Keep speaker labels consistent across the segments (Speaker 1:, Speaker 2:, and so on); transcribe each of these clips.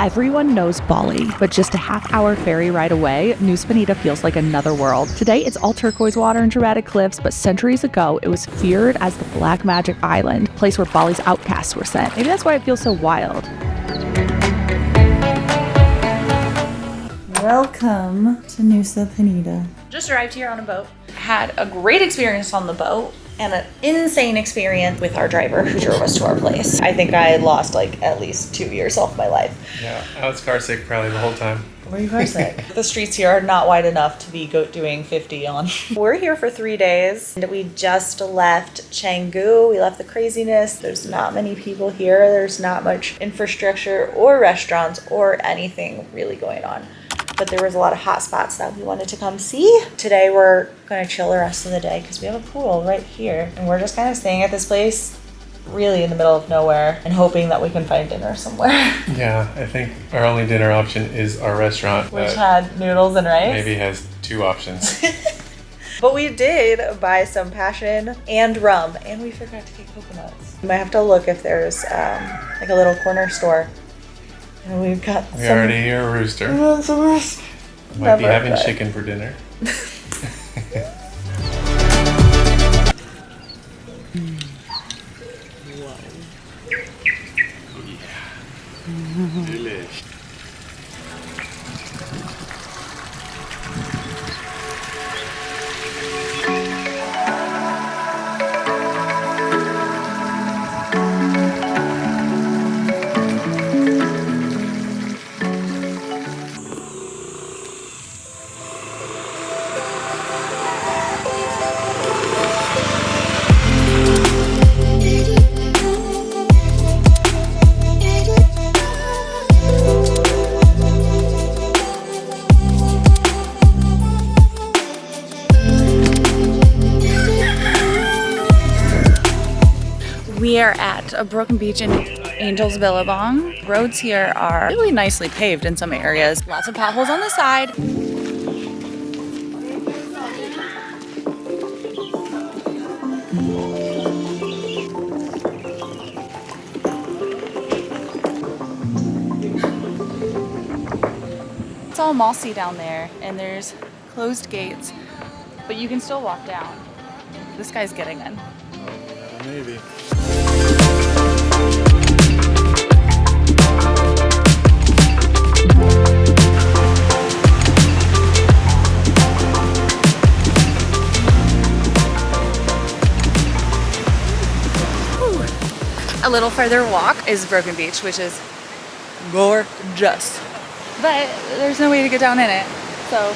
Speaker 1: Everyone knows Bali, but just a half-hour ferry ride away, Nusa Penida feels like another world. Today, it's all turquoise water and dramatic cliffs, but centuries ago, it was feared as the Black Magic Island, a place where Bali's outcasts were sent. Maybe that's why it feels so wild. Welcome to Nusa Penida. Just arrived here on a boat. Had a great experience on the boat and an insane experience with our driver who drove us to our place. I think I lost like at least 2 years off my life.
Speaker 2: Yeah, I was car sick probably the whole time.
Speaker 1: Were you car sick? The streets here are not wide enough to be doing 50 on. We're here for 3 days and we just left Canggu. We left the craziness. There's not many people here. There's not much infrastructure or restaurants or anything really going on. But there was a lot of hot spots that we wanted to come see. Today we're gonna chill the rest of the day because we have a pool right here. And we're just kind of staying at this place really in the middle of nowhere and hoping that we can find dinner somewhere.
Speaker 2: Yeah, I think our only dinner option is our restaurant.
Speaker 1: Which had noodles and rice.
Speaker 2: Maybe has 2 options.
Speaker 1: But we did buy some passion and rum and we forgot to get coconuts. We might have to look if there's like a little corner store. And we've got
Speaker 2: we already hear a rooster. Might be having chicken for dinner. Delish.
Speaker 1: We are at a broken beach in Angel's Billabong. Roads here are really nicely paved in some areas. Lots of potholes on the side. It's all mossy down there and there's closed gates, but you can still walk down. This guy's getting in.
Speaker 2: Maybe.
Speaker 1: A little further walk is Broken Beach, which is gorgeous. But there's no way to get down in it. So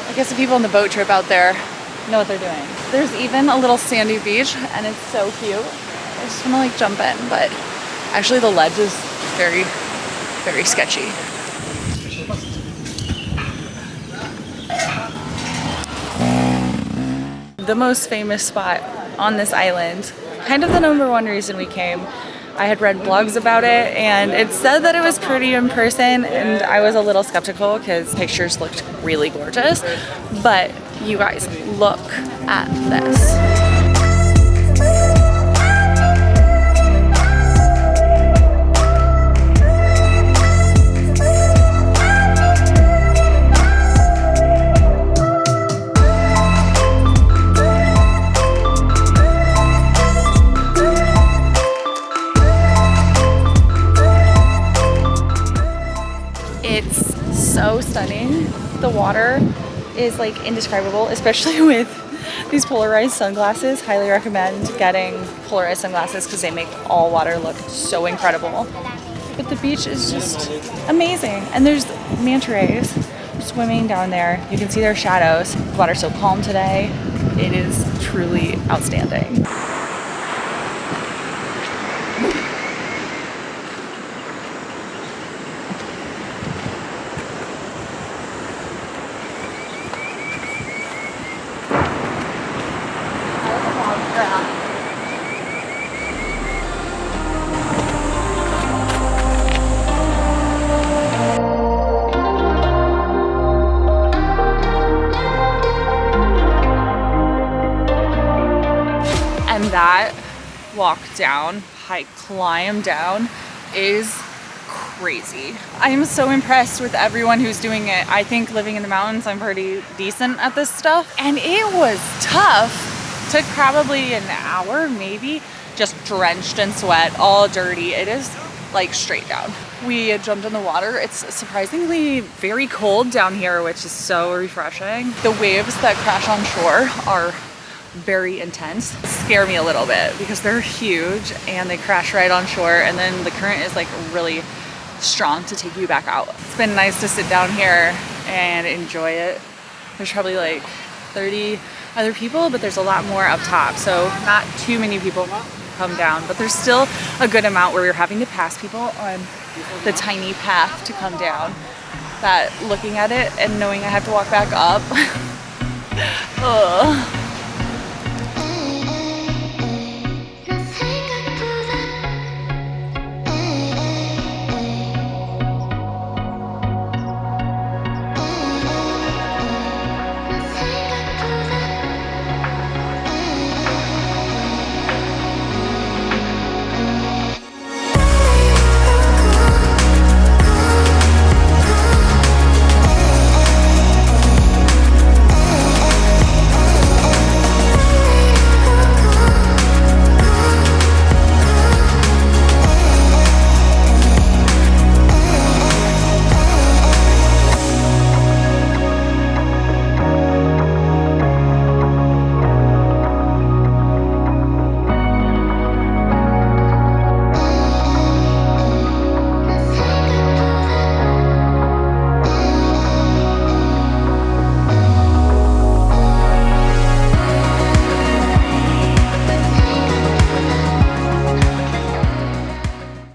Speaker 1: I guess the people on the boat trip out there know what they're doing. There's even a little sandy beach and it's so cute. I just want to like jump in, but actually the ledge is very, very sketchy. The most famous spot on this island, kind of the #1 reason we came. I had read blogs about it and it said that it was pretty in person and I was a little skeptical because pictures looked really gorgeous. But you guys, look at this. It's so stunning. The water is like indescribable, especially with these polarized sunglasses. Highly recommend getting polarized sunglasses because they make all water look so incredible. But the beach is just amazing. And there's manta rays swimming down there. You can see their shadows. The water's so calm today. It is truly outstanding. That walk down, hike, climb down is
Speaker 3: crazy. I am so impressed with everyone who's doing it. I think living in the mountains, I'm pretty decent at this stuff. And it was tough. Took probably an hour, maybe, just drenched in sweat, all dirty. It is like straight down. We jumped in the water. It's surprisingly very cold down here, which is so refreshing. The waves that crash on shore are very intense. Scare me a little bit because they're huge and they crash right on shore, and then the current is like really strong to take you back out. It's been nice to sit down here and enjoy it. There's probably like 30 other people, but there's a lot more up top, so not too many people come down, but there's still a good amount where we're having to pass people on the tiny path to come down. That looking at it and knowing I have to walk back up. Ugh.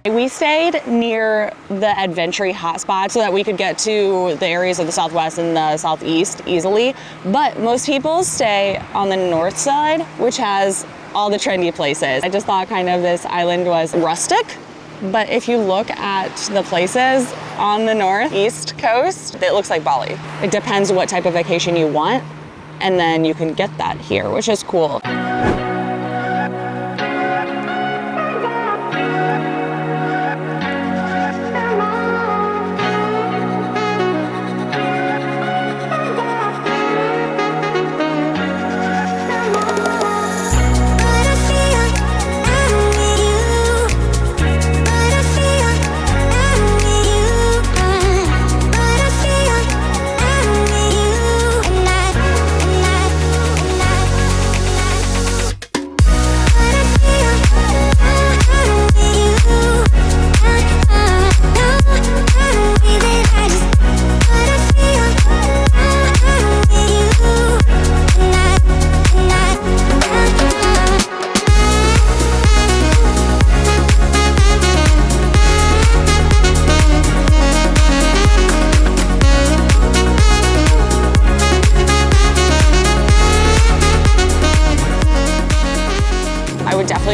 Speaker 3: We stayed near the adventure hotspot so that we could get to the areas of the southwest and the southeast easily. But most people stay on the north side, which has all the trendy places. I just thought kind of this island was rustic. But if you look at the places on the northeast coast, it looks like Bali. It depends what type of vacation you want, and then you can get that here, which is cool.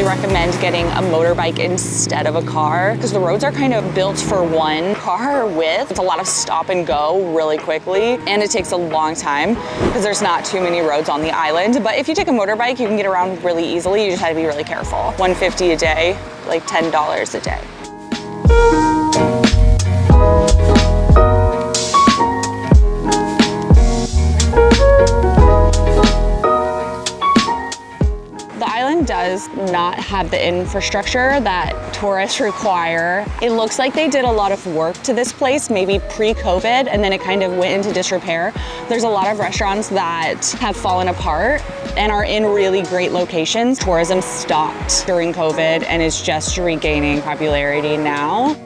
Speaker 3: Recommend getting a motorbike instead of a car because the roads are kind of built for one car width. It's a lot of stop and go really quickly, and it takes a long time because there's not too many roads on the island. But if you take a motorbike, you can get around really easily. You just have to be really careful. $150 a day, like $10 a day. Does not have the infrastructure that tourists require. It looks like they did a lot of work to this place, maybe pre-COVID, and then it kind of went into disrepair. There's a lot of restaurants that have fallen apart and are in really great locations. Tourism stopped during COVID and is just regaining popularity now.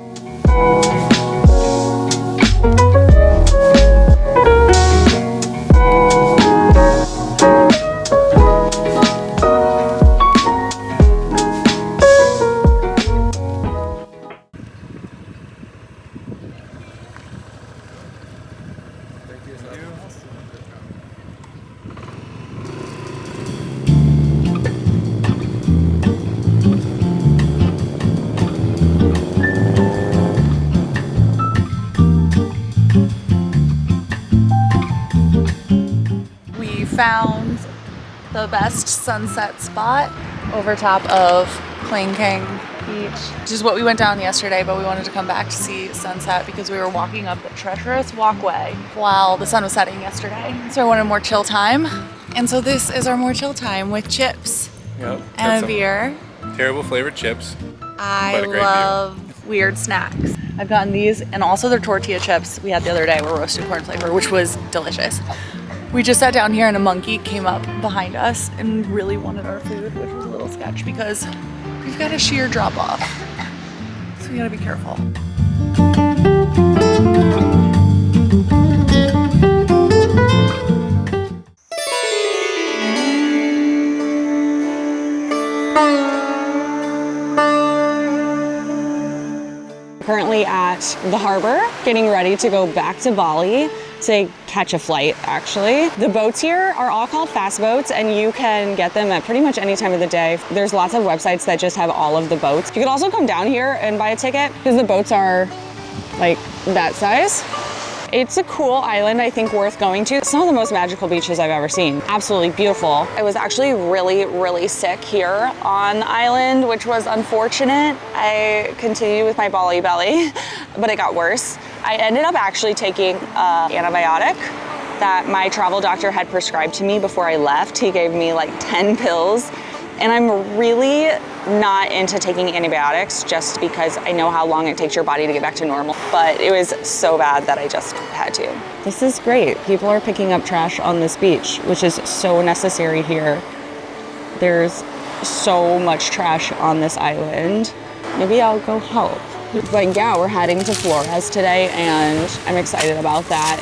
Speaker 3: Found the best sunset spot over top of Clang Cang beach. Which is what we went down yesterday, but we wanted to come back to see sunset because we were walking up the treacherous walkway while the sun was setting yesterday. So I wanted more chill time. And so this is our more chill time with chips and a beer.
Speaker 2: Terrible flavored chips.
Speaker 3: I love weird snacks. I've gotten these and also their tortilla chips we had the other day were roasted corn flavor, which was delicious. We just sat down here and a monkey came up behind us and really wanted our food, which was a little sketch because we've got a sheer drop off. So we gotta be careful.
Speaker 4: Currently at the harbor, getting ready to go back to Bali to catch a flight, actually. The boats here are all called fast boats, and you can get them at pretty much any time of the day. There's lots of websites that just have all of the boats. You can also come down here and buy a ticket because the boats are like that size. It's a cool island, I think, worth going to. Some of the most magical beaches I've ever seen. Absolutely beautiful. I was actually really sick here on the island, which was unfortunate. I continued with my Bali belly, but it got worse. I ended up actually taking an antibiotic that my travel doctor had prescribed to me before I left. He gave me like 10 pills. And I'm really not into taking antibiotics just because I know how long it takes your body to get back to normal. But it was so bad that I just had to. This is great. People are picking up trash on this beach, which is so necessary here. There's so much trash on this island. Maybe I'll go help. But yeah, we're heading to Flores today and I'm excited about that.